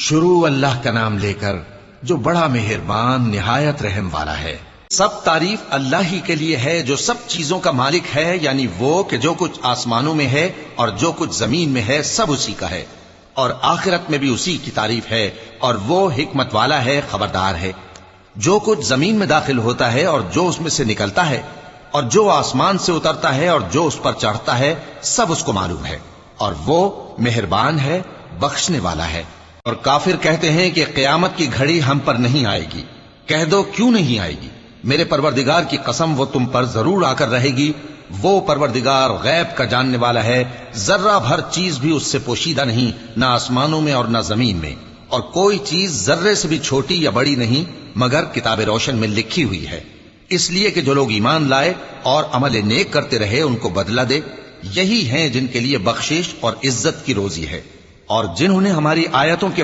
شروع اللہ کا نام لے کر جو بڑا مہربان نہایت رحم والا ہے۔ سب تعریف اللہ ہی کے لیے ہے جو سب چیزوں کا مالک ہے، یعنی وہ کہ جو کچھ آسمانوں میں ہے اور جو کچھ زمین میں ہے سب اسی کا ہے، اور آخرت میں بھی اسی کی تعریف ہے، اور وہ حکمت والا ہے، خبردار ہے۔ جو کچھ زمین میں داخل ہوتا ہے اور جو اس میں سے نکلتا ہے اور جو آسمان سے اترتا ہے اور جو اس پر چڑھتا ہے سب اس کو معلوم ہے، اور وہ مہربان ہے، بخشنے والا ہے۔ اور کافر کہتے ہیں کہ قیامت کی گھڑی ہم پر نہیں آئے گی۔ کہہ دو کیوں نہیں آئے گی؟ میرے پروردگار کی قسم وہ تم پر ضرور آ کر رہے گی۔ وہ پروردگار غیب کا جاننے والا ہے، ذرہ بھر چیز بھی اس سے پوشیدہ نہیں، نہ آسمانوں میں اور نہ زمین میں، اور کوئی چیز ذرے سے بھی چھوٹی یا بڑی نہیں مگر کتاب روشن میں لکھی ہوئی ہے، اس لیے کہ جو لوگ ایمان لائے اور عمل نیک کرتے رہے ان کو بدلہ دے۔ یہی ہیں جن کے لیے بخشش اور عزت کی روزی ہے، اور جنہوں نے ہماری آیتوں کے